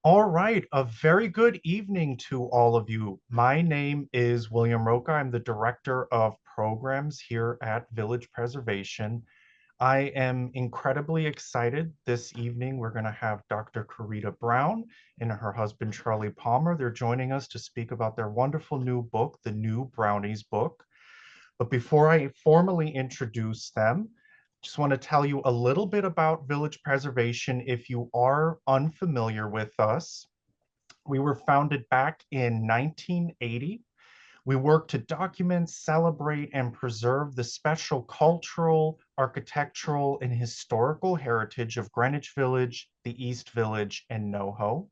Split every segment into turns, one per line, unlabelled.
All right, a very good evening to all of you. My name is William Roca. I'm the Director of Programs here at Village Preservation. I am incredibly excited. This evening, we're going to have Dr. Carita Brown and her husband, Charlie Palmer. They're joining us to speak about their wonderful new book, the new Brownies Book. But before I formally introduce them, just want to tell you a little bit about Village Preservation if you are unfamiliar with us. We were founded back in 1980. We work to document, celebrate, and preserve the special cultural, architectural, and historical heritage of Greenwich Village, the East Village, and NoHo.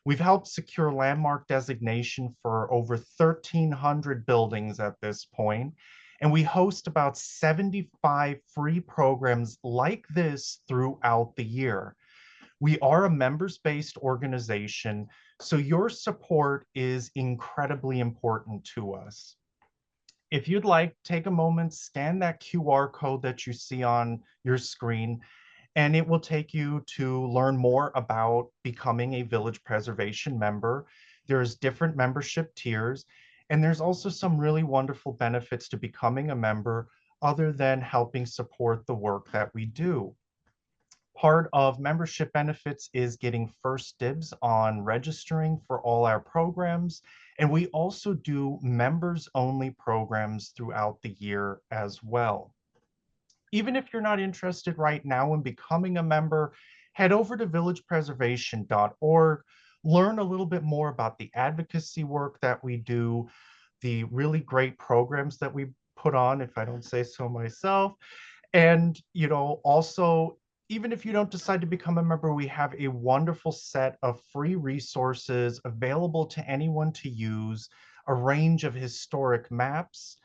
We've helped secure landmark designation for over 1,300 buildings at this point, and we host about 75 free programs like this throughout the year. We are a members-based organization, so your support is incredibly important to us. If you'd like, take a moment, scan that QR code that you see on your screen, and it will take you to learn more about becoming a Village Preservation member. There's different membership tiers, and there's also some really wonderful benefits to becoming a member other than helping support the work that we do. Part of membership benefits is getting first dibs on registering for all our programs. And we also do members only programs throughout the year as well. Even if you're not interested right now in becoming a member, head over to villagepreservation.org, learn a little bit more about the advocacy work that we do, the really great programs that we put on, if I don't say so myself, and, also, even if you don't decide to become a member, we have a wonderful set of free resources available to anyone to use, a range of historic maps,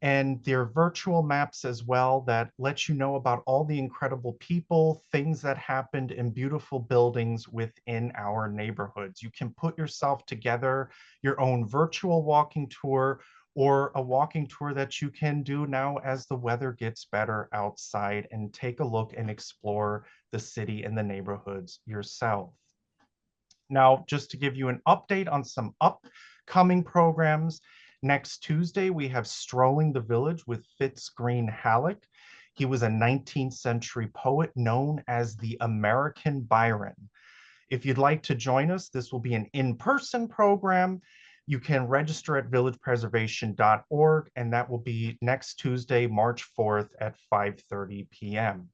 and they're virtual maps as well that let you know about all the incredible people, things that happened in beautiful buildings within our neighborhoods. You can put yourself together your own virtual walking tour or a walking tour that you can do now as the weather gets better outside and take a look and explore the city and the neighborhoods yourself. Now, just to give you an update on some upcoming programs, next Tuesday we have Strolling the Village with Fitz Green Halleck. He was a 19th century poet known as the American Byron. If you'd like to join us, this will be an in-person program. You can register at villagepreservation.org, and that will be next Tuesday, March 4th at 5:30 p.m.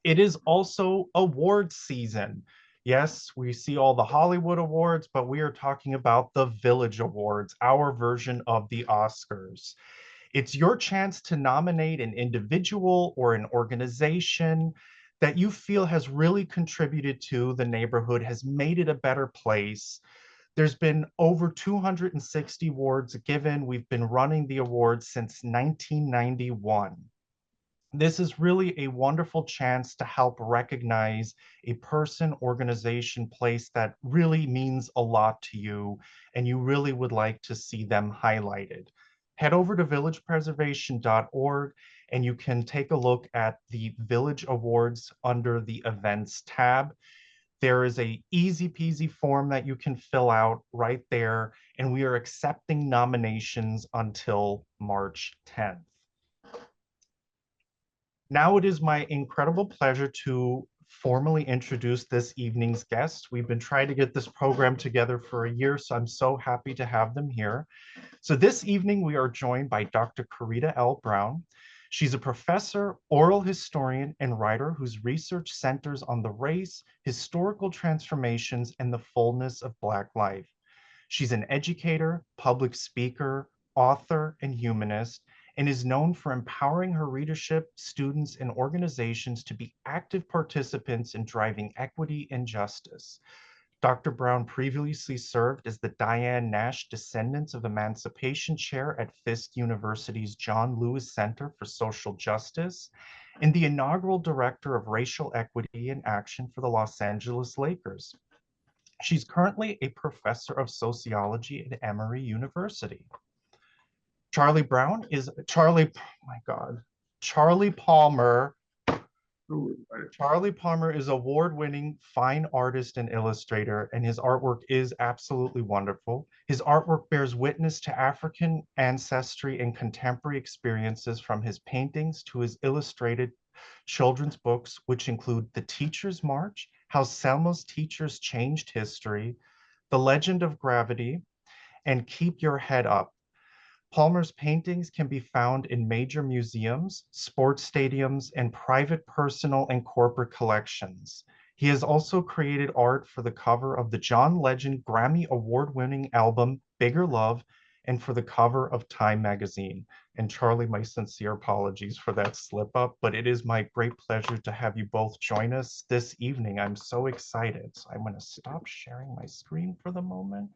It is also award season. Yes, we see all the Hollywood awards, but we are talking about the Village Awards, our version of the Oscars. It's your chance to nominate an individual or an organization that you feel has really contributed to the neighborhood, has made it a better place. There's been over 260 awards given. We've been running the awards since 1991. This is really a wonderful chance to help recognize a person, organization, place that really means a lot to you, and you really would like to see them highlighted. Head over to villagepreservation.org and you can take a look at the Village Awards under the Events tab. There is a easy peasy form that you can fill out right there, and we are accepting nominations until March 10th. Now it is my incredible pleasure to formally introduce this evening's guests. We've been trying to get this program together for a year, so I'm so happy to have them here. So this evening, we are joined by Dr. Carita L. Brown. She's a professor, oral historian, and writer whose research centers on the race, historical transformations, and the fullness of Black life. She's an educator, public speaker, author, and humanist, and is known for empowering her readership, students, and organizations to be active participants in driving equity and justice. Dr. Brown previously served as the Diane Nash Descendants of Emancipation Chair at Fisk University's John Lewis Center for Social Justice and the inaugural Director of Racial Equity and Action for the Los Angeles Lakers. She's currently a professor of sociology at Emory University. Charlie Brown is Charlie, oh my God, Charlie Palmer.
Right.
Charlie Palmer is award-winning fine artist and illustrator, and his artwork is absolutely wonderful. His artwork bears witness to African ancestry and contemporary experiences from his paintings to his illustrated children's books, which include The Teacher's March, How Selma's Teachers Changed History, The Legend of Gravity, and Keep Your Head Up. Palmer's paintings can be found in major museums, sports stadiums, and private personal and corporate collections. He has also created art for the cover of the John Legend Grammy Award-winning album Bigger Love and for the cover of Time magazine. And Charlie, my sincere apologies for that slip up, but it is my great pleasure to have you both join us this evening. I'm so excited. So I'm going to stop sharing my screen for the moment.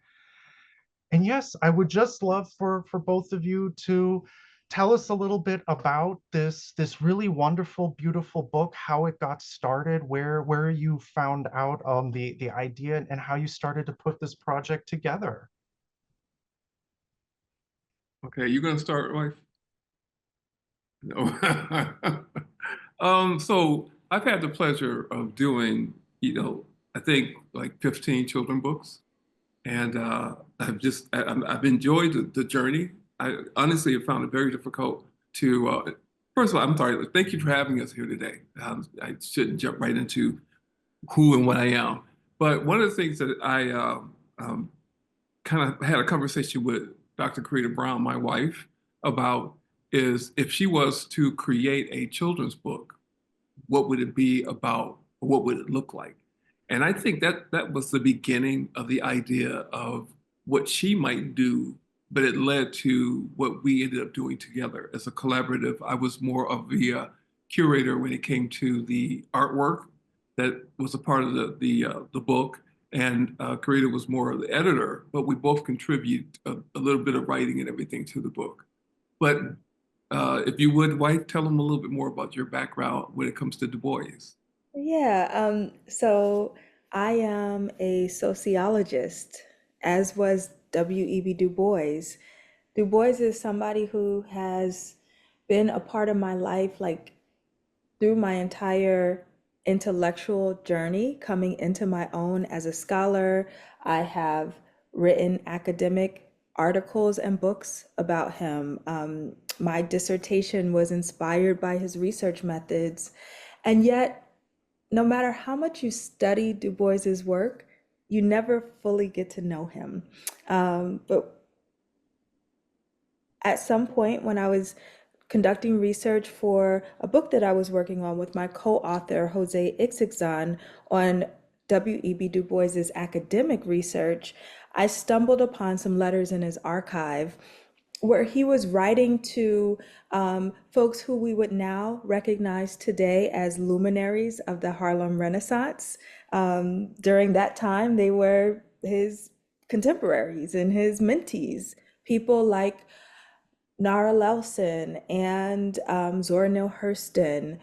And yes, I would just love for both of you to tell us a little bit about this really wonderful, beautiful book, how it got started, where you found out the idea and how you started to put this project together.
Okay, you're gonna start, wife? No. So I've had the pleasure of doing, I think like 15 children books, and I've enjoyed the journey. I honestly have found it very difficult to. First of all, I'm sorry. Thank you for having us here today. I shouldn't jump right into who and what I am, but one of the things that I kind of had a conversation with Dr. Karita Brown, my wife, about is if she was to create a children's book, what would it be about? What would it look like? And I think that that was the beginning of the idea of what she might do, but it led to what we ended up doing together as a collaborative. I was more of the curator when it came to the artwork that was a part of the book, and Karita was more of the editor. But we both contribute a little bit of writing and everything to the book. But if you would, wife, tell them a little bit more about your background when it comes to Du Bois.
Yeah, so I am a sociologist, as was W.E.B. Du Bois. Du Bois is somebody who has been a part of my life, like through my entire intellectual journey, coming into my own as a scholar. I have written academic articles and books about him. My dissertation was inspired by his research methods. And yet, no matter how much you study Du Bois's work, you never fully get to know him. But at some point, when I was conducting research for a book that I was working on with my co-author, Jose Ixixan, on W.E.B. Du Bois's academic research, I stumbled upon some letters in his archive where he was writing to folks who we would now recognize today as luminaries of the Harlem Renaissance. During that time, they were his contemporaries and his mentees, people like Nara Lelson and Zora Neale Hurston,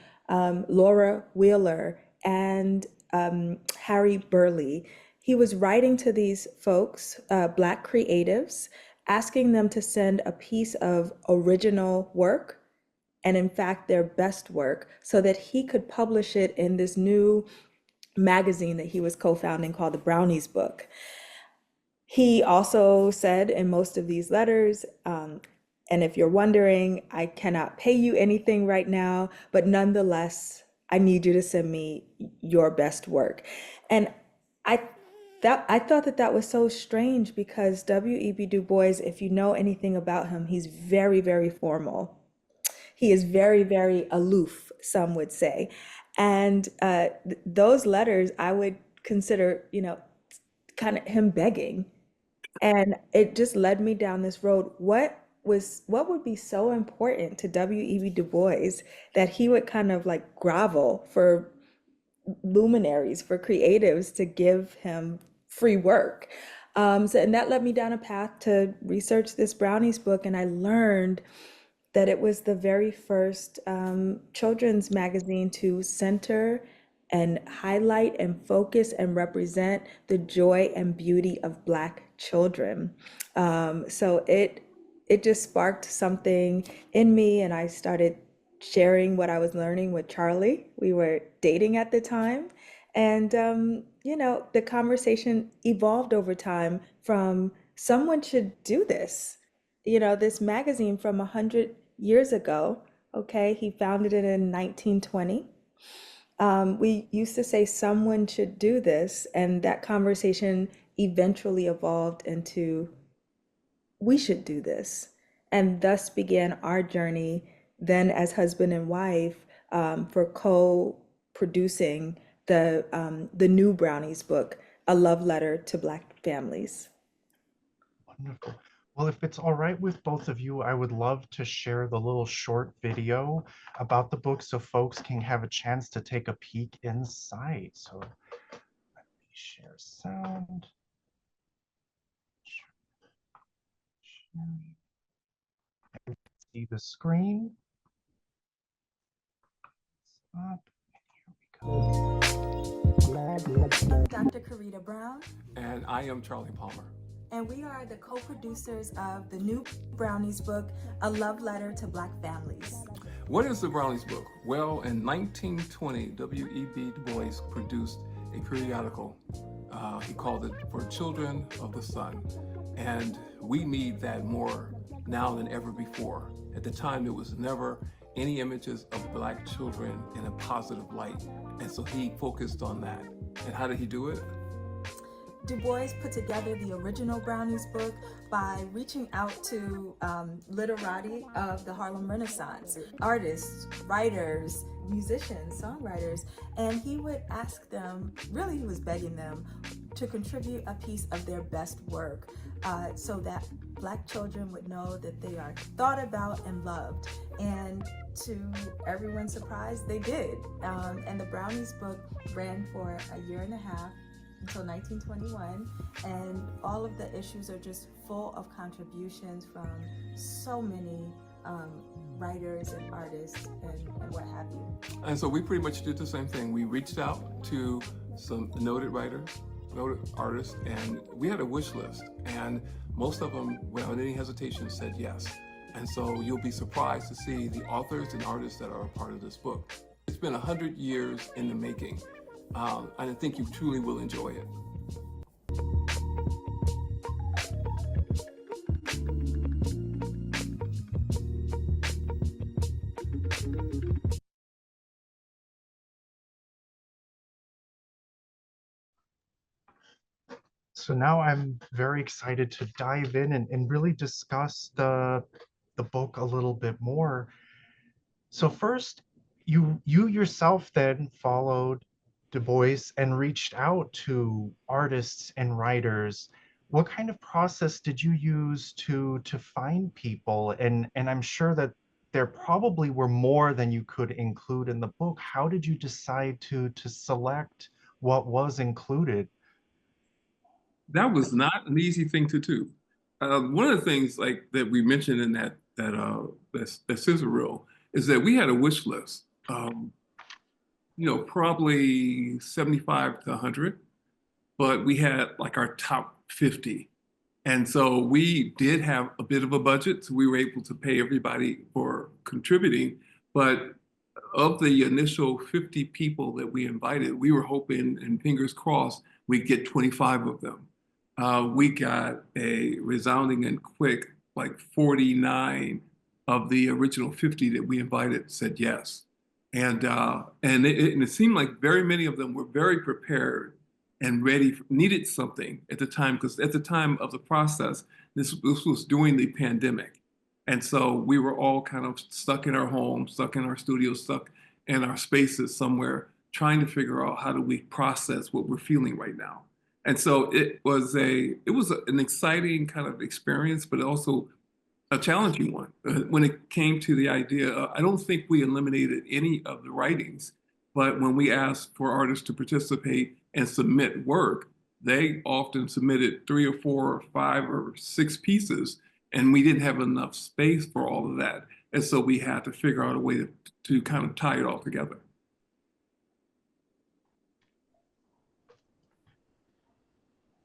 Laura Wheeler, and Harry Burleigh. He was writing to these folks, Black creatives, asking them to send a piece of original work, and in fact, their best work, so that he could publish it in this new magazine that he was co-founding called the Brownies Book. He also said in most of these letters, and if you're wondering, I cannot pay you anything right now, but nonetheless, I need you to send me your best work. And I I thought that that was so strange because W.E.B. Du Bois, if you know anything about him, he's very, very formal. He is very, very aloof, some would say. And those letters I would consider, kind of him begging. And it just led me down this road. What would be so important to W.E.B. Du Bois that he would kind of like grovel for luminaries, for creatives to give him free work? And that led me down a path to research this Brownies book, and I learned that it was the very first children's magazine to center and highlight and focus and represent the joy and beauty of Black children. So it just sparked something in me, and I started sharing what I was learning with Charlie. We were dating at the time. And, the conversation evolved over time from someone should do this. This magazine from 100 years ago, okay, he founded it in 1920. We used to say someone should do this, and that conversation eventually evolved into we should do this. And thus began our journey then as husband and wife for co-producing the new Brownies book, A Love Letter to Black Families.
Wonderful. Well, if it's all right with both of you, I would love to share the little short video about the book so folks can have a chance to take a peek inside. So let me share sound. See the screen. Up.
I'm Dr. Karita Brown.
And I am Charlie Palmer.
And we are the co-producers of the new Brownies book, A Love Letter to Black Families.
What is the Brownies Book? Well, in 1920, W.E.B. Du Bois produced a periodical. He called it For Children of the Sun. And we need that more now than ever before. At the time, there was never any images of Black children in a positive light. And so he focused on that. And how did he do it?
Du Bois put together the original Brownies book by reaching out to literati of the Harlem Renaissance, artists, writers, musicians, songwriters, and he would ask them, really he was begging them, to contribute a piece of their best work so that Black children would know that they are thought about and loved. And to everyone's surprise, they did. And the Brownies book ran for a year and a half until 1921, and all of the issues are just full of contributions from so many writers and artists and what have you.
And so we pretty much did the same thing. We reached out to some noted writers, noted artists, and we had a wish list, and most of them, without any hesitation, said yes. And so you'll be surprised to see the authors and artists that are a part of this book. It's been 100 years in the making. I think you truly will enjoy it.
So now I'm very excited to dive in and really discuss the book a little bit more. So first, you yourself then followed Du Bois and reached out to artists and writers. What kind of process did you use to find people? And I'm sure that there probably were more than you could include in the book. How did you decide to select what was included?
That was not an easy thing to do. One of the things like that we mentioned in that scissor reel is that we had a wish list. Probably 75 to 100, but we had like our top 50. And so we did have a bit of a budget, so we were able to pay everybody for contributing. But of the initial 50 people that we invited, we were hoping, and fingers crossed, we'd get 25 of them. We got a resounding and quick, like 49 of the original 50 that we invited said yes. And it seemed like very many of them were very prepared and ready, needed something at the time, because at the time of the process, this was during the pandemic. And so we were all kind of stuck in our homes, stuck in our studios, stuck in our spaces somewhere, trying to figure out how do we process what we're feeling right now. And so it was an exciting kind of experience, but also a challenging one. When it came to the idea, I don't think we eliminated any of the writings, but when we asked for artists to participate and submit work, they often submitted 3 or 4 or 5 or 6 pieces, and we didn't have enough space for all of that. And so we had to figure out a way to kind of tie it all together.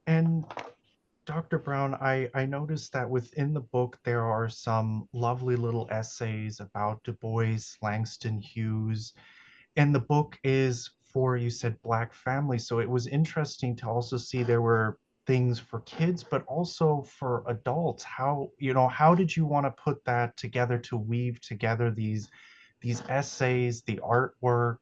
And Dr. Brown, I noticed that within the book there are some lovely little essays about Du Bois, Langston Hughes, and the book is for, you said, Black families. So it was interesting to also see there were things for kids, but also for adults. How did you want to put that together to weave together these essays, the artwork?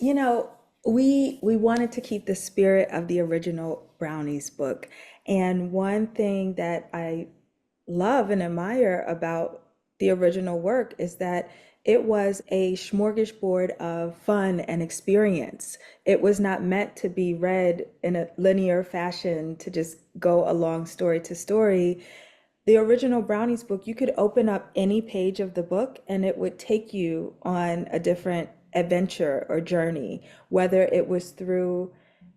You know, we wanted to keep the spirit of the original Brownies book. And one thing that I love and admire about the original work is that it was a smorgasbord of fun and experience. It was not meant to be read in a linear fashion to just go along story to story. The original Brownies book, you could open up any page of the book and it would take you on a different adventure or journey, whether it was through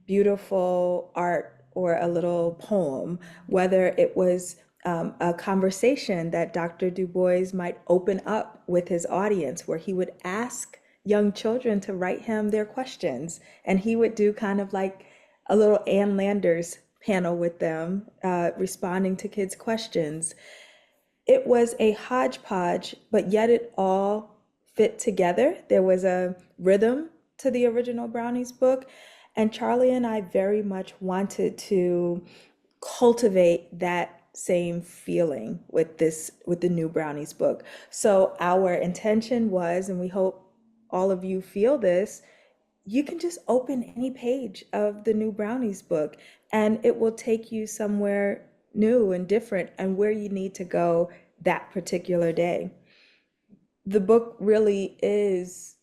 beautiful art or a little poem, whether it was a conversation that Dr. Du Bois might open up with his audience, where he would ask young children to write him their questions. And he would do kind of like a little Ann Landers panel with them, responding to kids' questions. It was a hodgepodge, but yet it all fit together. There was a rhythm to the original Brownies book, and Charlie and I very much wanted to cultivate that same feeling with the new Brownies book. So our intention was, and we hope all of you feel this, you can just open any page of the new Brownies book and it will take you somewhere new and different and where you need to go that particular day. The book really is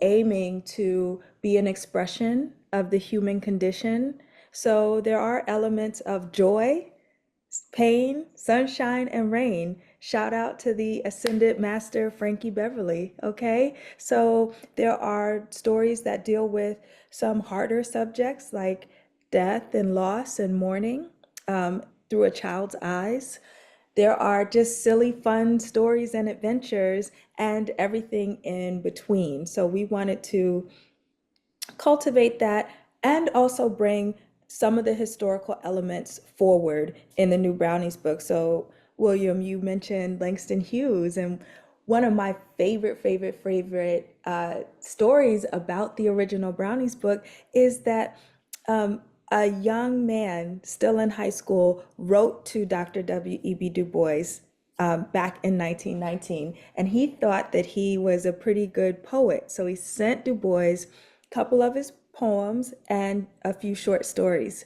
aiming to be an expression of the human condition. So there are elements of joy, pain, sunshine, and rain. Shout out to the Ascended Master Frankie Beverly. Okay. So there are stories that deal with some harder subjects like death and loss and mourning through a child's eyes. There are just silly, fun stories and adventures and everything in between. So we wanted to cultivate that and also bring some of the historical elements forward in the new Brownies book. So, William, you mentioned Langston Hughes, and one of my favorite stories about the original Brownies book is that a young man still in high school wrote to Dr. W.E.B. Du Bois back in 1919, and he thought that he was a pretty good poet. So he sent Du Bois a couple of his poems and a few short stories.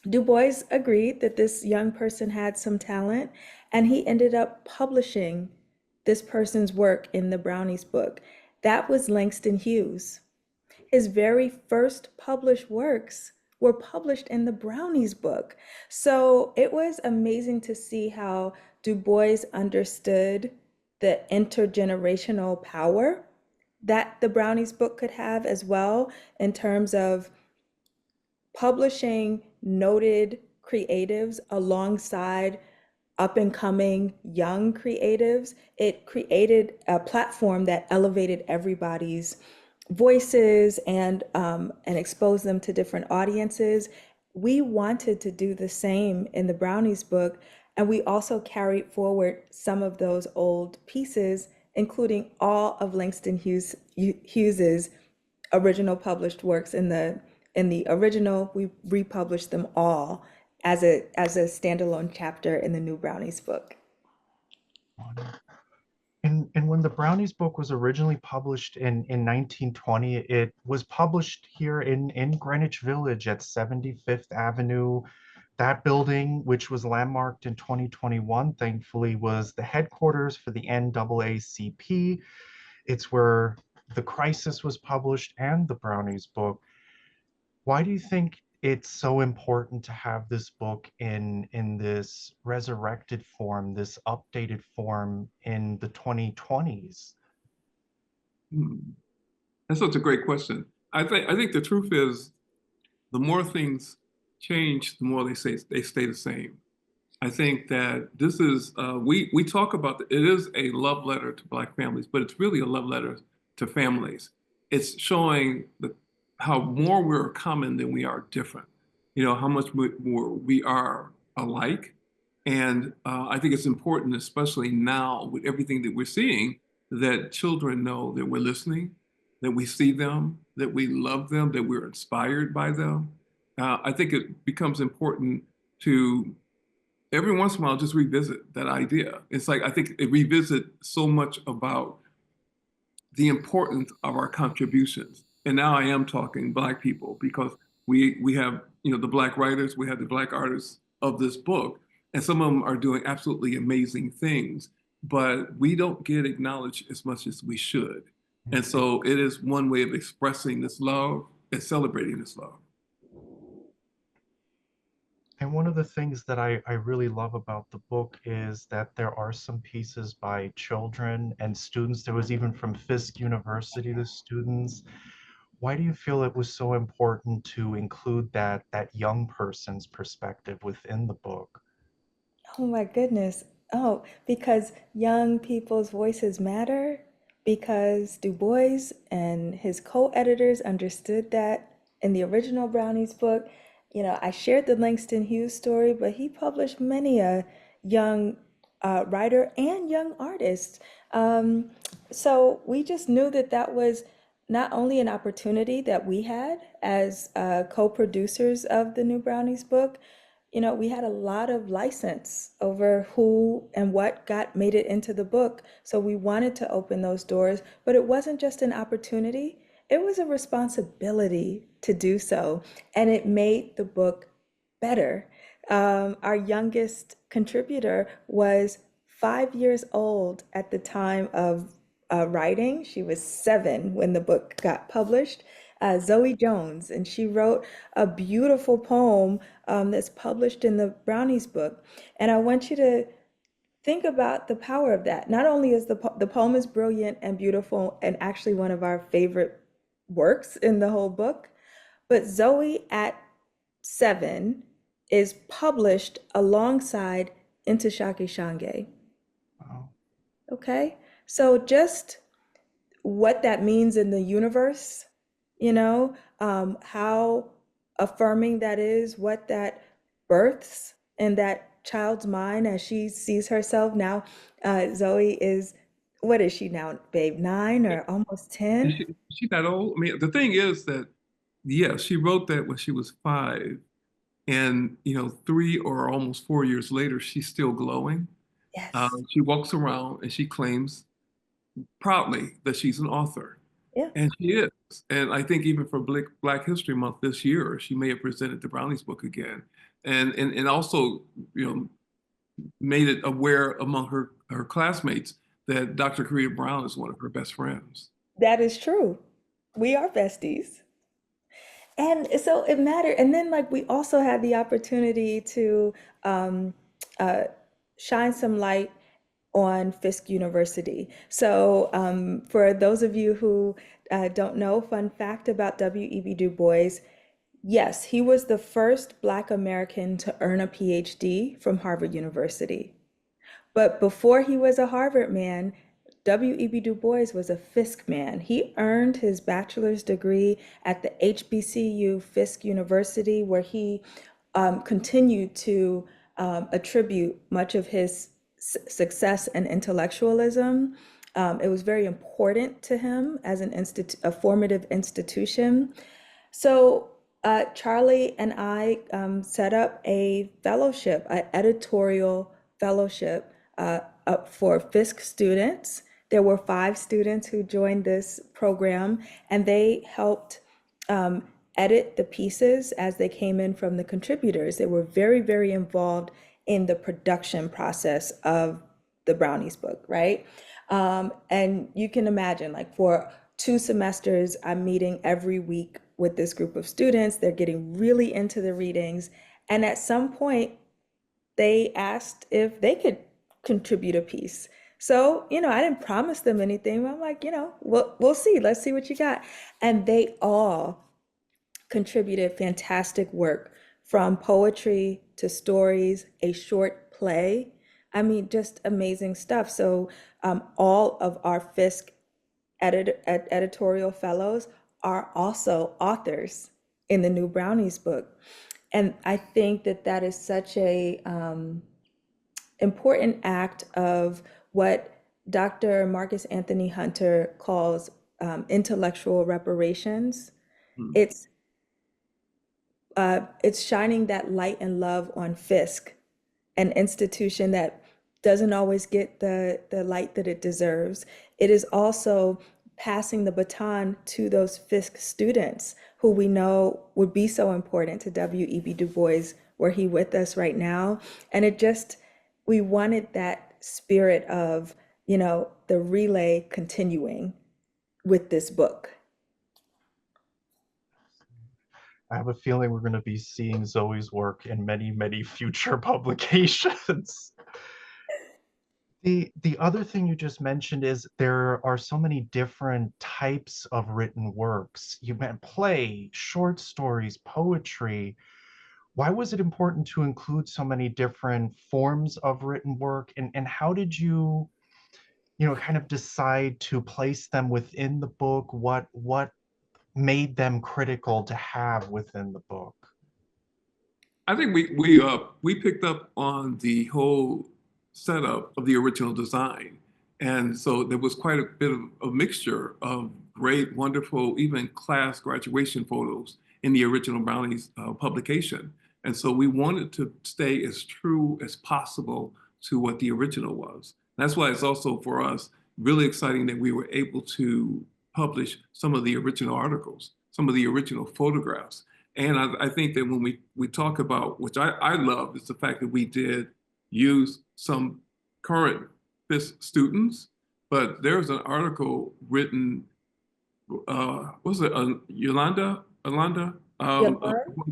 Du Bois agreed that this young person had some talent, and he ended up publishing this person's work in the Brownies book. That was Langston Hughes. His very first published works were published in the Brownies book. So it was amazing to see how Du Bois understood the intergenerational power that the Brownies book could have as well, in terms of publishing noted creatives alongside up and coming young creatives. It created a platform that elevated everybody's voices and exposed them to different audiences. We wanted to do the same in the Brownies book, and we also carried forward some of those old pieces, including all of Hughes's original published works. In the original, we republished them all as a standalone chapter in the new Brownies book.
And when the Brownies book was originally published in 1920, it was published here in Greenwich Village at 75th Avenue. That building, which was landmarked in 2021, thankfully, was the headquarters for the NAACP. It's where The Crisis was published and the Brownies book. Why do you think it's so important to have this book in this resurrected form, this updated form in the 2020s?
Hmm. That's such a great question. I think the truth is the more things change, the more they stay the same. I think that this is we talk about it is a love letter to Black families, but it's really a love letter to families. It's showing how more we're common than we are different. how much more we are alike. And I think it's important, especially now with everything that we're seeing, that children know that we're listening, that we see them, that we love them, that we're inspired by them. I think it becomes important to every once in a while just revisit that idea. It's like I think it revisit so much about the importance of our contributions. And now I am talking Black people because we have the Black writers, we have the Black artists of this book, and some of them are doing absolutely amazing things, but we don't get acknowledged as much as we should. And so it is one way of expressing this love and celebrating this love.
And one of the things that I really love about the book is that there are some pieces by children and students. There was even from Fisk University, the students. Why do you feel it was so important to include that young person's perspective within the book?
Oh my goodness. Oh, because young people's voices matter, because Du Bois and his co-editors understood that in the original Brownies book. I shared the Langston Hughes story, but he published many a young writer and young artist. Um, so we just knew that that was not only an opportunity that we had as co-producers of the new Brownies book. We had a lot of license over who and what got made it into the book. So we wanted to open those doors, but it wasn't just an opportunity, it was a responsibility to do so. And it made the book better. Our youngest contributor was 5 years old at the time of writing. She was 7 when the book got published. Zoe Jones, and she wrote a beautiful poem that's published in the Brownies book. And I want you to think about the power of that. Not only is the poem is brilliant and beautiful and actually one of our favorite works in the whole book, but Zoe at 7 is published alongside Into Shaki Shange.
Wow.
Okay? So just what that means in the universe, how affirming that is, what that births in that child's mind as she sees herself now. Zoe is, what is she now, babe? 9 or almost
And
10?
she's not old. I mean, the thing is that, yeah, she wrote that when she was 5. And, 3 or almost 4 years later, she's still glowing.
Yes.
She walks around and she claims proudly that she's an author.
Yeah.
And she is. And I think even for Black History Month this year, she may have presented the Brownies book again. And also, made it aware among her classmates that Dr. Korea Brown is one of her best friends.
That is true. We are besties. And so it mattered. And then, like, we also had the opportunity to um, uh, shine some light on Fisk University. So, for those of you who don't know, fun fact about W.E.B. Du Bois, yes, he was the first Black American to earn a PhD from Harvard University. But before he was a Harvard man, W.E.B. Du Bois was a Fisk man. He earned his bachelor's degree at the HBCU Fisk University, where he continued to attribute much of his success and intellectualism. It was very important to him as a formative institution. So Charlie and I set up a fellowship, an editorial fellowship up for Fisk students. There were 5 students who joined this program, and they helped edit the pieces as they came in from the contributors. They were very, very involved in the production process of the Brownies book, right? And you can imagine, like, for 2 semesters, I'm meeting every week with this group of students. They're getting really into the readings. And at some point, they asked if they could contribute a piece. So, I didn't promise them anything. I'm like, we'll see. Let's see what you got. And they all contributed fantastic work, from poetry to stories, a short play. I mean, just amazing stuff. So, all of our Fisk editorial fellows are also authors in the new Brownies book. And I think that that is such a important act of what Dr. Marcus Anthony Hunter calls intellectual reparations.
Mm.
It's it's shining that light and love on Fisk, an institution that doesn't always get the light that it deserves. It is also passing the baton to those Fisk students who we know would be so important to W.E.B. Du Bois, were he with us right now. And it just, we wanted that spirit of, the relay continuing with this book.
I have a feeling we're going to be seeing Zoe's work in many, many future publications. The other thing you just mentioned is there are so many different types of written works. You meant play, short stories, poetry. Why was it important to include so many different forms of written work? And how did you, kind of decide to place them within the book? What made them critical to have within the book?
I think we picked up on the whole setup of the original design, and so there was quite a bit of a mixture of great, wonderful, even class graduation photos in the original Brownies publication, and so we wanted to stay as true as possible to what the original was. That's why it's also for us really exciting that we were able to publish some of the original articles, some of the original photographs. And I think that when we talk about, which I love, is the fact that we did use some current FIS students, but there's an article written, was it Yolanda,
Yolande?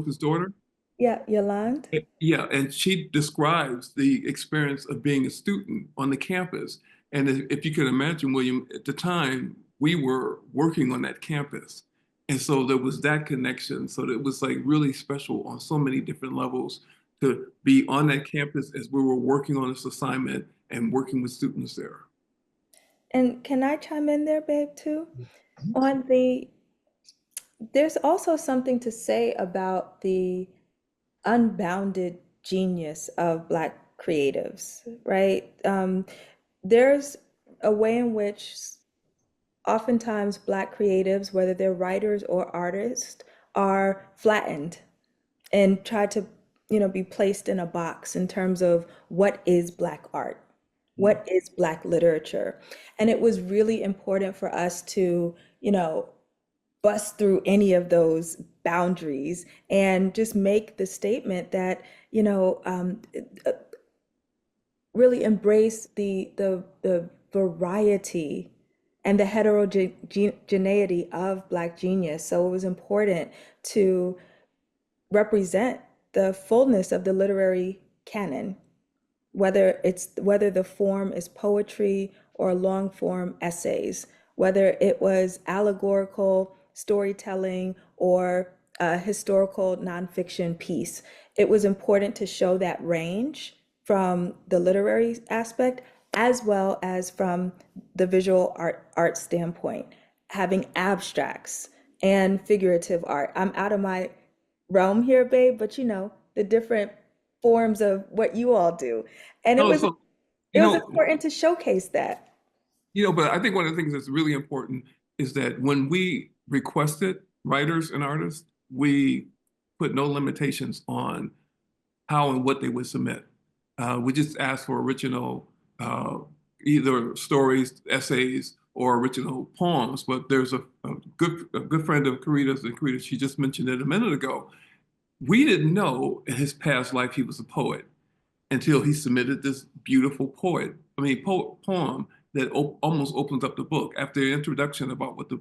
his daughter?
Yeah, Yolande?
Yeah, and she describes the experience of being a student on the campus. And if you can imagine, William, at the time, we were working on that campus. And so there was that connection. So it was like really special on so many different levels to be on that campus as we were working on this assignment and working with students there.
And can I chime in there, babe, too? On the, there's also something to say about the unbounded genius of Black creatives, right? There's a way in which oftentimes Black creatives, whether they're writers or artists, are flattened and try to, be placed in a box in terms of what is Black art, what is Black literature. And it was really important for us to, bust through any of those boundaries and just make the statement that, really embrace the variety and the heterogeneity of Black genius. So it was important to represent the fullness of the literary canon, whether the form is poetry or long form essays, whether it was allegorical storytelling or a historical nonfiction piece. It was important to show that range from the literary aspect as well as from the visual art standpoint, having abstracts and figurative art. I'm out of my realm here, babe, but the different forms of what you all do. And
Oh, so,
it
you
was
know,
important to showcase that.
but I think one of the things that's really important is that when we requested writers and artists, we put no limitations on how and what they would submit. We just asked for original, either stories, essays, or original poems. But there's a good friend of Karita's, and Karita, she just mentioned it a minute ago. We didn't know in his past life he was a poet until he submitted this beautiful poem that almost opens up the book. After the introduction about what the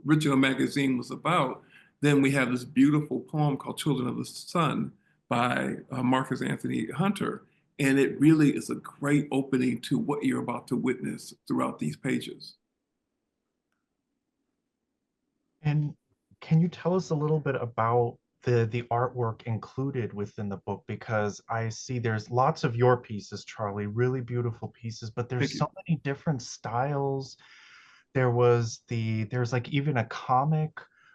original magazine was about, then we have this beautiful poem called Children of the Sun by Marcus Anthony Hunter. And it really is a great opening to what you're about to witness throughout these pages.
And can you tell us a little bit about the artwork included within the book? Because I see there's lots of your pieces, Charlie, really beautiful pieces, but
Thank
there's
you.
so many different styles. There's like even a comic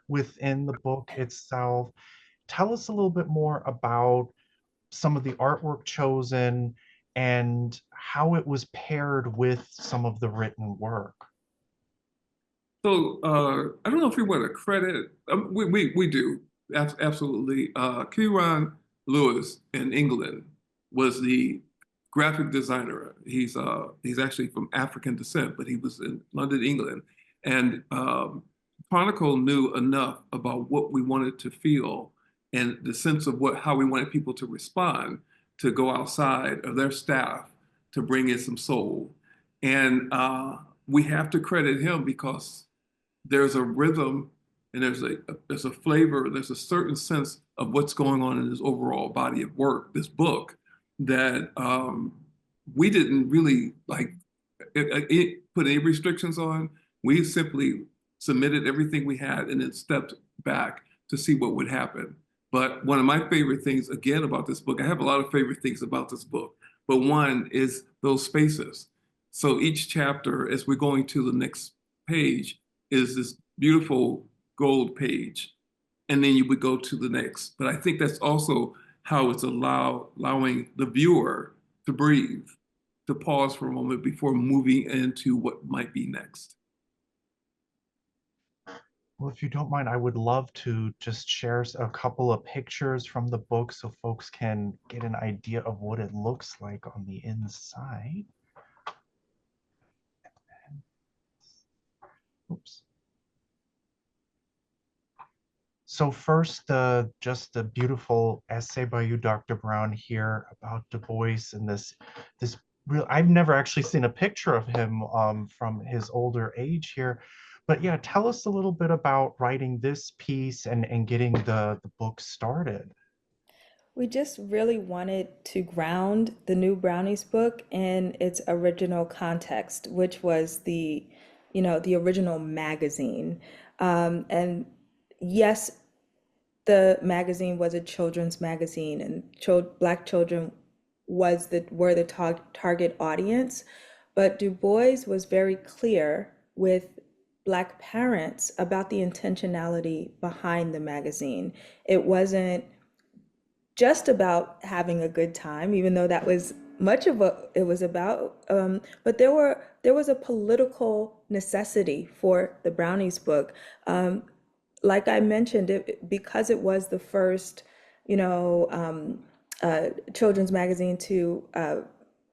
within the book itself. tell us a little bit more about some of the artwork chosen and how it was paired with some of the written work.
So I don't know if we want to credit, we do, absolutely. Kieran Lewis in England was the graphic designer. He's actually from African descent, but he was in London, England. And Chronicle knew enough about what we wanted to feel and the sense of how we wanted people to respond to go outside of their staff to bring in some soul. And we have to credit him because there's a rhythm and there's a flavor, there's a certain sense of what's going on in this overall body of work, this book, that we didn't really put any restrictions on. We simply submitted everything we had and then stepped back to see what would happen. But one of my favorite things, again, about this book, I have a lot of favorite things about this book, but one is those spaces. So each chapter, as we're going to the next page, is this beautiful gold page. And then you would go to the next. But I think that's also how it's allowing the viewer to breathe, to pause for a moment before moving into what might be next.
Well, if you don't mind, I would love to just share a couple of pictures from the book so folks can get an idea of what it looks like on the inside. Oops. So first, just the beautiful essay by you, Dr. Brown, here about Du Bois and this real. I've never actually seen a picture of him from his older age here, but yeah, tell us a little bit about writing this piece and getting the book started.
We just really wanted to ground the new Brownies book in its original context, which was the original magazine. And yes, the magazine was a children's magazine, and Black children were the target audience. But Du Bois was very clear with Black parents about the intentionality behind the magazine. It wasn't just about having a good time, even though that was much of what it was about. But there was a political necessity for the Brownies book. Like I mentioned, because it was the first, children's magazine to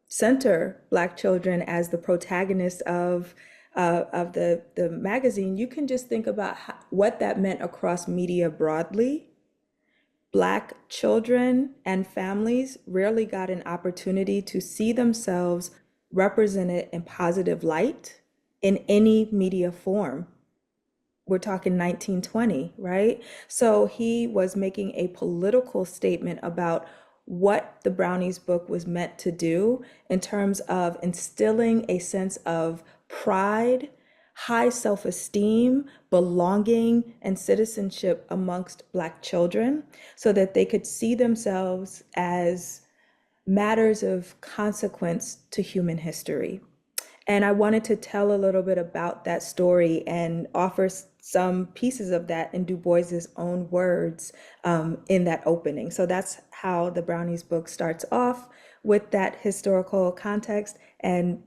center Black children as the protagonists of the magazine. You can just think about what that meant across media broadly. Black children and families rarely got an opportunity to see themselves represented in positive light in any media form. We're talking 1920, right? So he was making a political statement about what the Brownies book was meant to do in terms of instilling a sense of pride, high self-esteem, belonging, and citizenship amongst Black children so that they could see themselves as matters of consequence to human history. And I wanted to tell a little bit about that story and offer some pieces of that in Du Bois's own words in that opening. So that's how the Brownies book starts off, with that historical context and,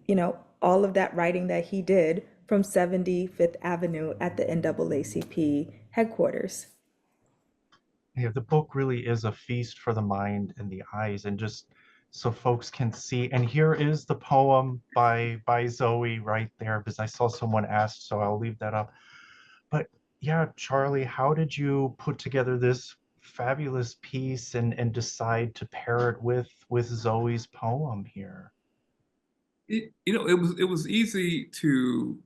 all of that writing that he did from 75th Avenue at the NAACP headquarters.
Yeah, the book really is a feast for the mind and the eyes, and just so folks can see. And here is the poem by Zoe right there, because I saw someone asked, so I'll leave that up. But yeah, Charlie, how did you put together this fabulous piece and decide to pair it with Zoe's poem here?
It was easy to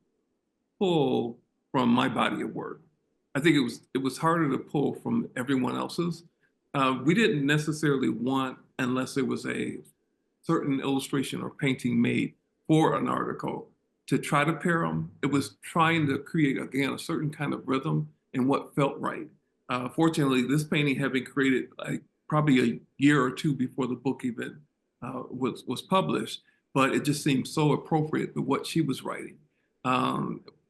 pull from my body of work. I think it was harder to pull from everyone else's. We didn't necessarily want, unless there was a certain illustration or painting made for an article, to try to pair them. It was trying to create, again, a certain kind of rhythm and what felt right. Fortunately, this painting had been created like probably a year or two before the book even was published, but it just seemed so appropriate with what she was writing.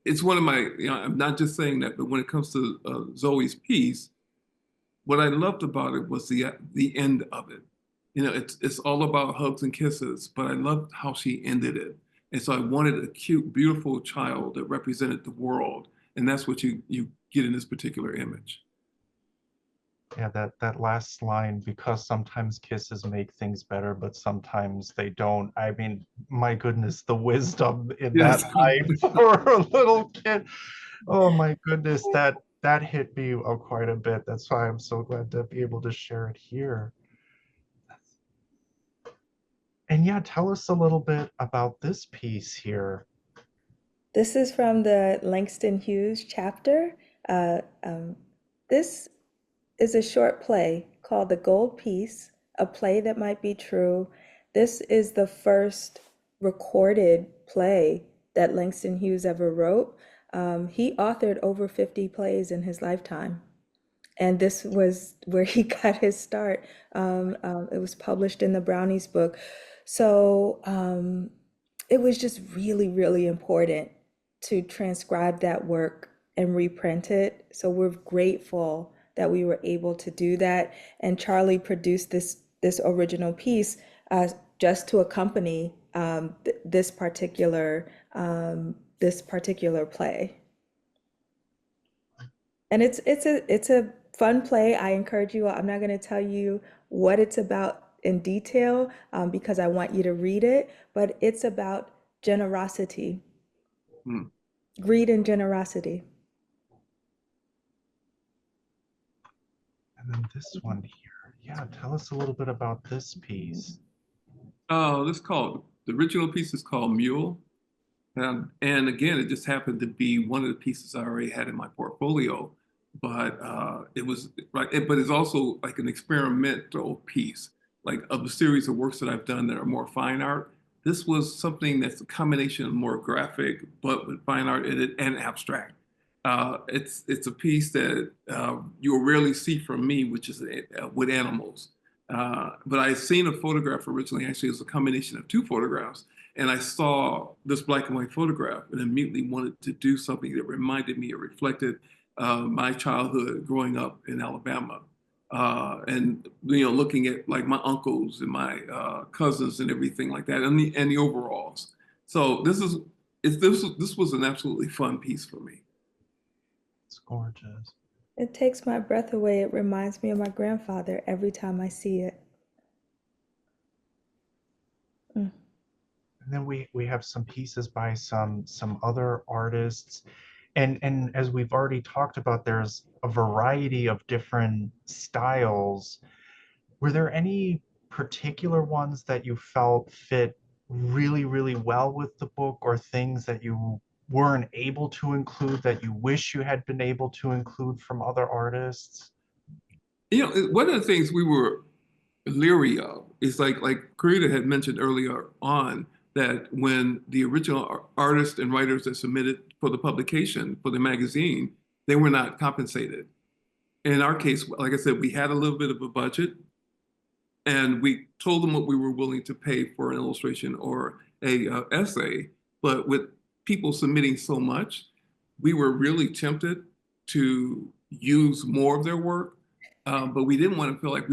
It's one of my, I'm not just saying that, but when it comes to Zoe's piece, what I loved about it was the end of it. You know, it's all about hugs and kisses, but I loved how she ended it. And so I wanted a cute, beautiful child that represented the world. And that's what you get in this particular image.
Yeah, that last line, because sometimes kisses make things better, but sometimes they don't. I mean, my goodness, the wisdom in that
Yes.
line for a little kid. Oh my goodness, that hit me quite a bit. That's why I'm so glad to be able to share it here. And yeah, tell us a little bit about this piece here.
This is from the Langston Hughes chapter. Uh, um, this is a short play called The Gold Piece, a play that might be true. This is the first recorded play that Langston Hughes ever wrote. He authored over 50 plays in his lifetime, and this was where he got his start. It was published in the Brownies Book. So it was just really, really important to transcribe that work and reprint it. So we're grateful that we were able to do that. And Charlie produced this original piece just to accompany this particular play. And it's a fun play. I encourage you. I'm not going to tell you what it's about in detail because I want you to read it, but it's about generosity,
Hmm.
greed and generosity.
And then this one here. Yeah, tell us a little bit about this piece.
The original piece is called Mule. And again, it just happened to be one of the pieces I already had in my portfolio, but it was right. But it's also like an experimental piece, like of a series of works that I've done that are more fine art. This was something that's a combination of more graphic, but with fine art in it and abstract. It's a piece that you'll rarely see from me, which is with animals. But I had seen a photograph originally. Actually, it was a combination of two photographs, and I saw this black and white photograph and immediately wanted to do something that reminded me or reflected my childhood growing up in Alabama. And looking at like my uncles and my cousins and everything like that, and the overalls. So this was an absolutely fun piece for me.
It's gorgeous.
It takes my breath away. It reminds me of my grandfather every time I see it. Mm.
And then we have some pieces by some other artists. And as we've already talked about, there's a variety of different styles. Were there any particular ones that you felt fit really, really well with the book, or things that you weren't able to include that you wish you had been able to include from other artists?
One of the things we were leery of is like Karita had mentioned earlier on that when the original artists and writers that submitted for the publication for the magazine, they were not compensated. In our case, like I said, we had a little bit of a budget, and we told them what we were willing to pay for an illustration or a essay. But with people submitting so much, we were really tempted to use more of their work, but we didn't want to feel like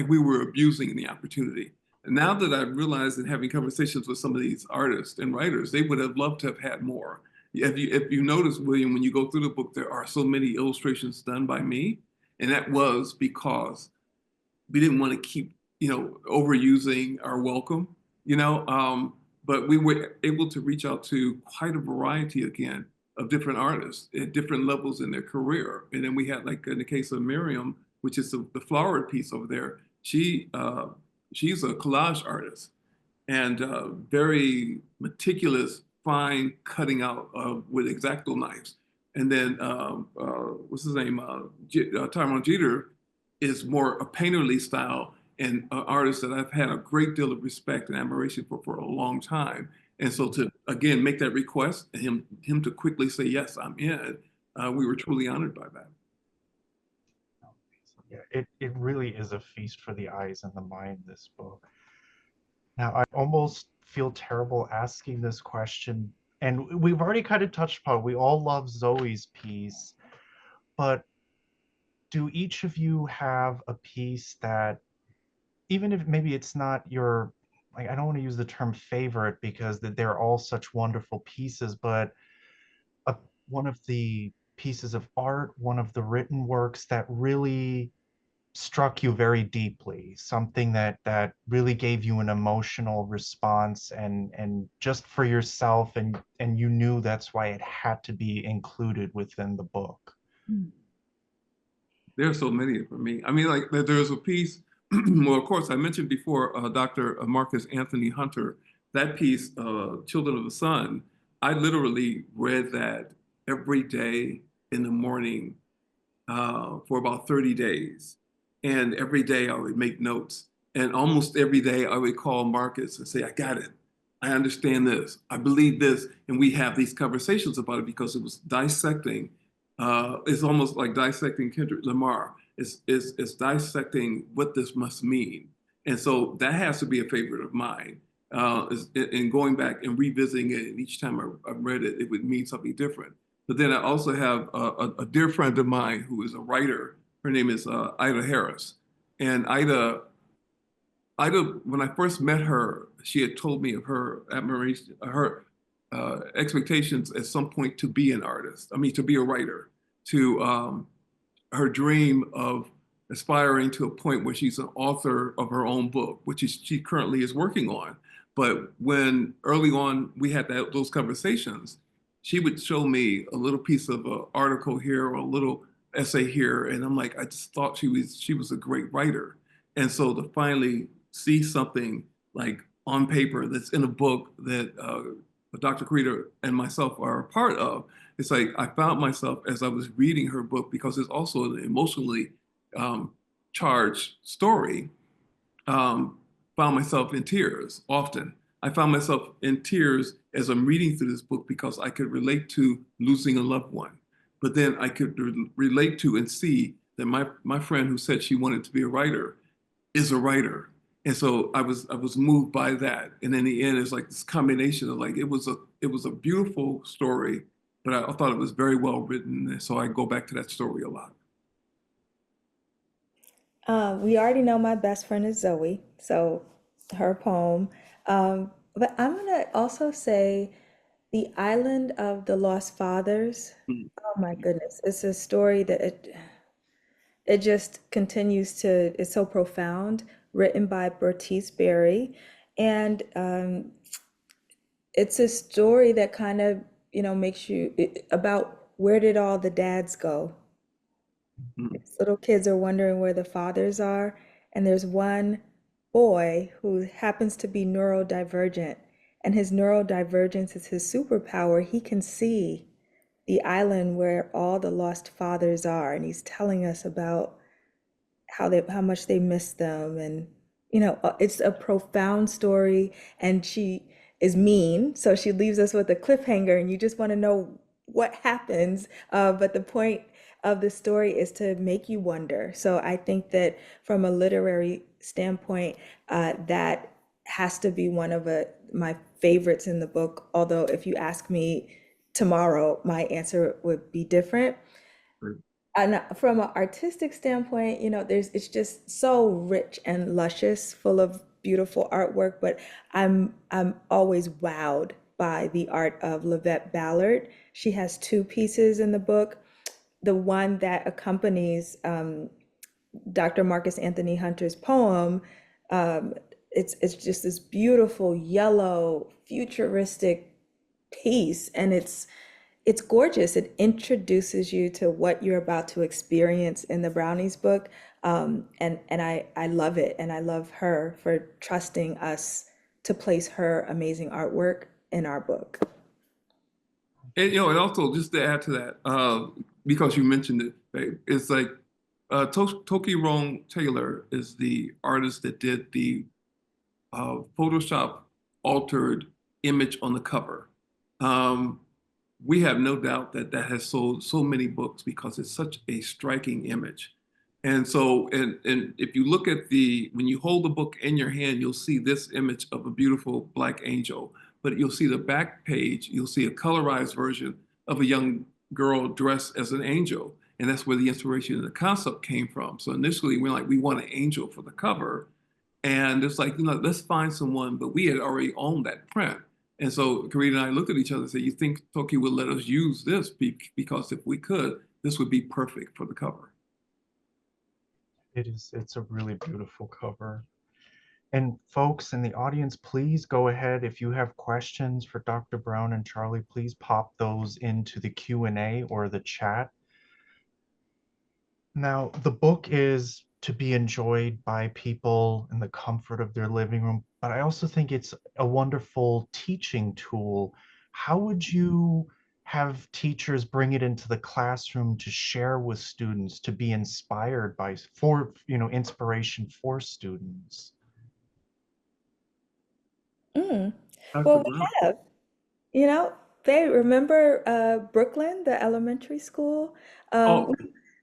we were abusing the opportunity. And now that I've realized in having conversations with some of these artists and writers, they would have loved to have had more. If you notice, William, when you go through the book, there are so many illustrations done by me, and that was because we didn't want to keep overusing our welcome, you know. But we were able to reach out to quite a variety again of different artists at different levels in their career. And then we had, like in the case of Miriam, which is the flowered piece over there. She's a collage artist and very meticulous, fine cutting out with X-Acto knives. And then what's his name? Tyrone Jeter is more a painterly style and an artist that I've had a great deal of respect and admiration for a long time. And so to again make that request and him to quickly say yes, I'm in. We were truly honored by that.
Yeah, it really is a feast for the eyes and the mind, this book. Now, I almost feel terrible asking this question, and we've already kind of touched upon it. We all love Zoe's piece, but do each of you have a piece that, even if maybe it's not your, like, I don't want to use the term favorite because they're all such wonderful pieces, but a, one of the pieces of art, one of the written works that really struck you very deeply, something that really gave you an emotional response, and just for yourself, and you knew that's why it had to be included within the book.
There's so many for me. I mean, like there's a piece, well, of course, I mentioned before Dr. Marcus Anthony Hunter, that piece, Children of the Sun, I literally read that every day in the morning for about 30 days. And every day I would make notes. And almost every day I would call Marcus and say, I got it. I understand this. I believe this. And we have these conversations about it because it was dissecting. It's almost like dissecting Kendrick Lamar. It's dissecting what this must mean. And so that has to be a favorite of mine. And going back and revisiting it, and each time I read it, it would mean something different. But then I also have a dear friend of mine who is a writer. Her name is Ida Harris. And Ida, when I first met her, she had told me of her admiration, her expectations at some point to be an artist. I mean, to be a writer, to her dream of aspiring to a point where she's an author of her own book, which is she currently is working on. But when early on we had those conversations, she would show me a little piece of an article here or a little essay here, and I'm like, I just thought she was a great writer. And so to finally see something like on paper that's in a book that Dr. Krita and myself are a part of, it's like I found myself as I was reading her book, because it's also an emotionally charged story, found myself in tears often. I found myself in tears as I'm reading through this book because I could relate to losing a loved one. But then I could relate to and see that my friend who said she wanted to be a writer is a writer. And so I was moved by that. And in the end, it's like this combination of like, it was a beautiful story, but I thought it was very well written. And so I go back to that story a lot.
We already know my best friend is Zoe, so her poem. But I'm gonna also say The Island of the Lost Fathers.
Mm.
Oh my goodness, it's a story that it just continues to, it's so profound, written by Bertice Berry. And it's a story that kind of, makes you about where did all the dads go?
Mm.
Little kids are wondering where the fathers are, and there's one boy who happens to be neurodivergent, and his neurodivergence is his superpower. He can see the island where all the lost fathers are, and he's telling us about how much they miss them. And it's a profound story, and she is mean, so she leaves us with a cliffhanger, and you just want to know what happens. But the point of the story is to make you wonder. So I think that from a literary standpoint, that has to be one of my favorites in the book. Although if you ask me tomorrow, my answer would be different. And from an artistic standpoint, it's just so rich and luscious, full of beautiful artwork. But I'm always wowed by the art of Livette Ballard. She has two pieces in the book. The one that accompanies Dr. Marcus Anthony Hunter's poem, um, it's just this beautiful yellow futuristic piece, and it's gorgeous. It introduces you to what you're about to experience in the Brownies book. And I love it. And I love her for trusting us to place her amazing artwork in our book.
And and also just to add to that, because you mentioned it, babe, it's like Toki Rome Taylor is the artist that did the Photoshop altered image on the cover. Um, we have no doubt that that has sold so many books because it's such a striking image. And so, and if you look at when you hold the book in your hand, you'll see this image of a beautiful black angel, but you'll see the back page, you'll see a colorized version of a young girl dressed as an angel. And that's where the inspiration and the concept came from. So initially, we're like, we want an angel for the cover. And it's like, let's find someone, but we had already owned that print. And so Karina and I looked at each other and said, you think Toki would let us use this? Because if we could, this would be perfect for the cover.
It's a really beautiful cover. And folks in the audience, please go ahead. If you have questions for Dr. Brown and Charlie, please pop those into the Q&A or the chat. Now, the book is to be enjoyed by people in the comfort of their living room, but I also think it's a wonderful teaching tool. How would you have teachers bring it into the classroom to share with students, to be inspired by, inspiration for students?
Mm.
Dr.
Well, we
Brown.
have, you know, they remember Brooklyn, the elementary school.
Oh,
Um,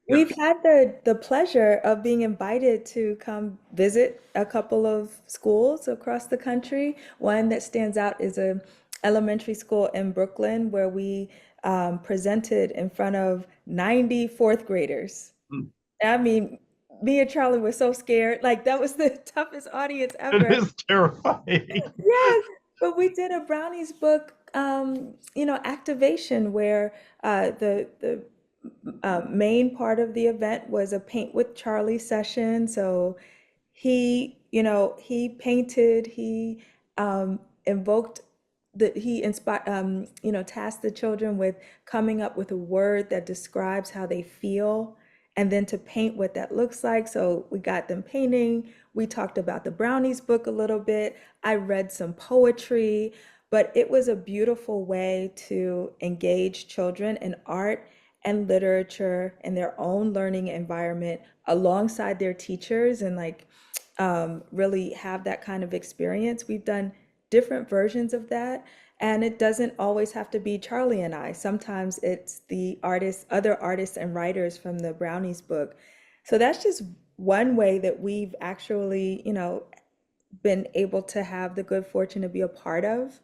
we've
yes.
had the pleasure of being invited to come visit a couple of schools across the country. One that stands out is a elementary school in Brooklyn where we presented in front of 90 fourth graders.
Mm.
I mean, me and Charlie were so scared. Like that was the toughest audience
It
ever.
is terrifying.
Yes, but we did a Brownies book, activation where the main part of the event was a paint with Charlie session. So he painted, he invoked he inspired, tasked the children with coming up with a word that describes how they feel and then to paint what that looks like. So we got them painting. We talked about the Brownies book a little bit. I read some poetry, but it was a beautiful way to engage children in art and literature in their own learning environment alongside their teachers and really have that kind of experience. We've done different versions of that, and it doesn't always have to be Charlie and I. Sometimes it's the artists, other artists and writers from the Brownies book. So that's just one way that we've actually, been able to have the good fortune to be a part of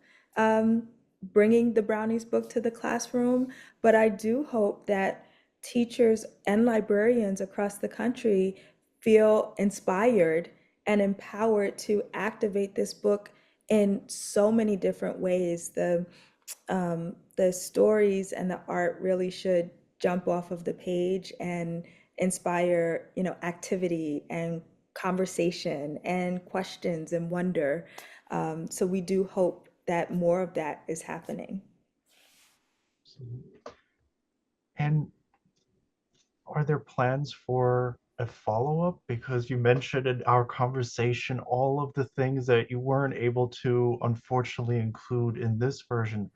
bringing the Brownies book to the classroom. But I do hope that teachers and librarians across the country feel inspired and empowered to activate this book in so many different ways. The stories and the art really should jump off of the page and inspire, activity and conversation and questions and wonder. So we do hope that more of that is happening.
And are there plans for a follow-up? Because you mentioned in our conversation all of the things that you weren't able to unfortunately include in this version.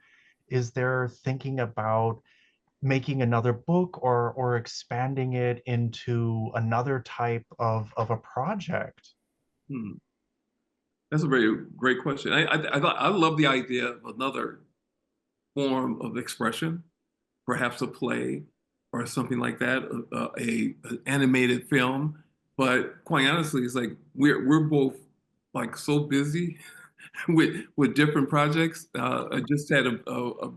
Is there thinking about making another book or expanding it into another type of a project?
Hmm. That's a very great question. I love the idea of another form of expression, perhaps a play or something like that, an animated film. But quite honestly, it's like we're both like so busy with different projects. I just had a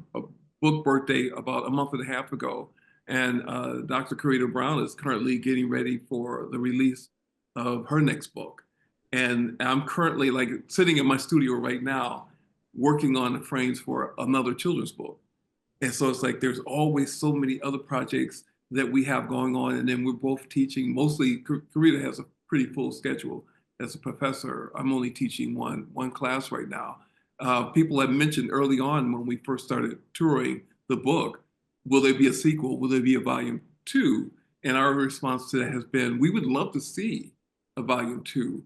book birthday about a month and a half ago, and Dr. Karina Brown is currently getting ready for the release of her next book. And I'm currently like sitting in my studio right now, working on the frames for another children's book. And so it's like there's always so many other projects that we have going on. And then we're both teaching. Mostly, Karina has a pretty full schedule as a professor. I'm only teaching one class right now. People have mentioned early on when we first started touring the book, will there be a sequel? Will there be a volume two? And our response to that has been, we would love to see a volume two,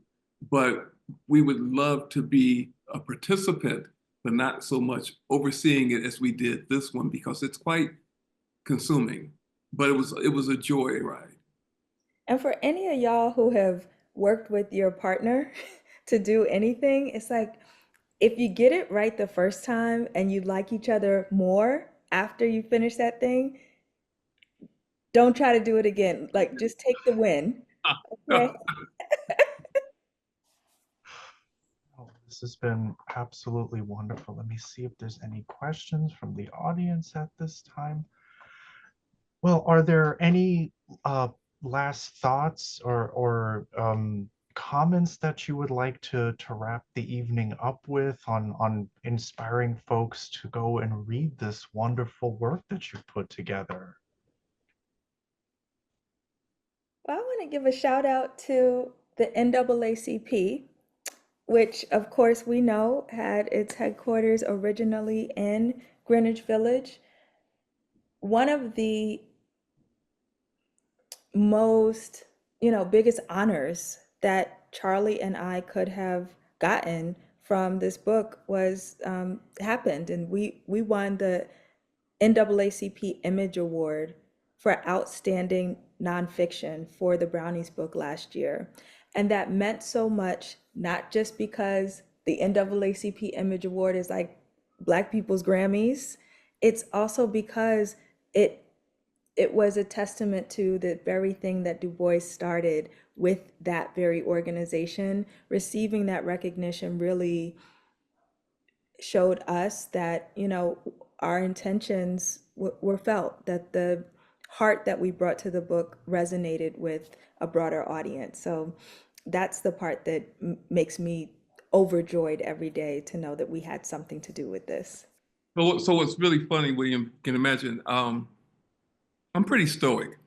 but we would love to be a participant but not so much overseeing it as we did this one because it's quite consuming. But it was a joy ride.
And for any of y'all who have worked with your partner to do anything, it's like if you get it right the first time and you like each other more after you finish that thing, don't try to do it again. Like just take the win. Okay.
Oh, this has been absolutely wonderful. Let me see if there's any questions from the audience at this time. Well, are there any last thoughts or comments that you would like to wrap the evening up with on inspiring folks to go and read this wonderful work that you've put together?
Well, I want to give a shout out to the NAACP, which of course we know had its headquarters originally in Greenwich Village. One of the most, biggest honors that Charlie and I could have gotten from this book was happened, and we won the NAACP Image Award for outstanding nonfiction for the Brownies book last year, and that meant so much, not just because the NAACP Image Award is like Black people's Grammys. It's also because it it was a testament to the very thing that Du Bois started with that very organization. Receiving that recognition really showed us that, our intentions were felt, that the heart that we brought to the book resonated with a broader audience. So that's the part that makes me overjoyed every day to know that we had something to do with this.
So what's really funny, William, you can imagine, I'm pretty stoic.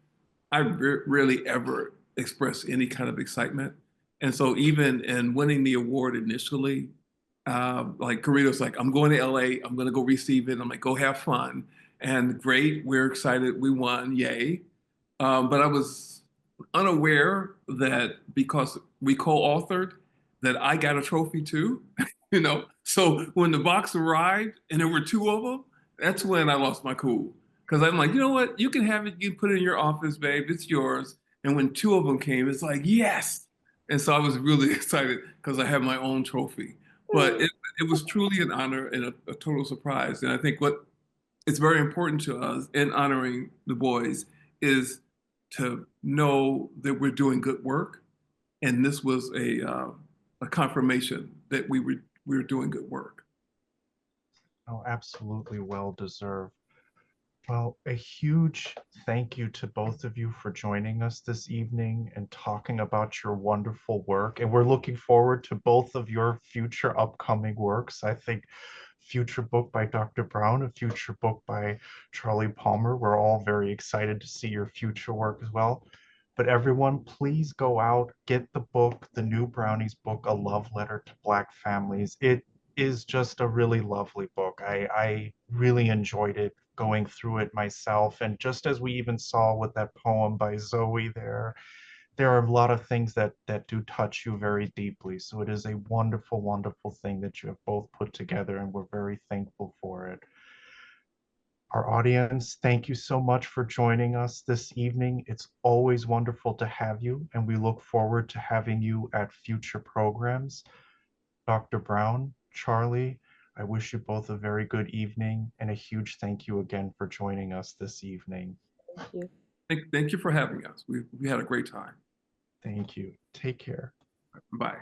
I rarely ever express any kind of excitement. And so even in winning the award initially, like Carito's like, I'm going to LA, I'm going to go receive it. I'm like, go have fun. And great, we're excited, we won, yay. But I was unaware that because we co-authored, that I got a trophy too, you know? So when the box arrived and there were two of them, that's when I lost my cool. Because I'm like, you know what? You can have it, you can put it in your office, babe, it's yours. And when two of them came, it's like, yes. And so I was really excited because I have my own trophy. But it was truly an honor and a total surprise. And I think what it's very important to us in honoring the boys is to know that we're doing good work, and this was a confirmation that we were doing good work.
Oh, absolutely well deserved. Well, a huge thank you to both of you for joining us this evening and talking about your wonderful work. And we're looking forward to both of your future upcoming works. I think future book by Dr. Brown, a future book by Charlie Palmer. We're all very excited to see your future work as well. But everyone, please go out, get the book, the new Brownies book, A Love Letter to Black Families. It is just a really lovely book. I really enjoyed it going through it myself. And just as we even saw with that poem by Zoe there are a lot of things that do touch you very deeply. So it is a wonderful, wonderful thing that you have both put together, and we're very thankful for it. Our audience, thank you so much for joining us this evening. It's always wonderful to have you, and we look forward to having you at future programs. Dr. Brown, Charlie, I wish you both a very good evening and a huge thank you again for joining us this evening.
Thank you.
Thank you for having us. We had a great time.
Thank you. Take care.
Bye.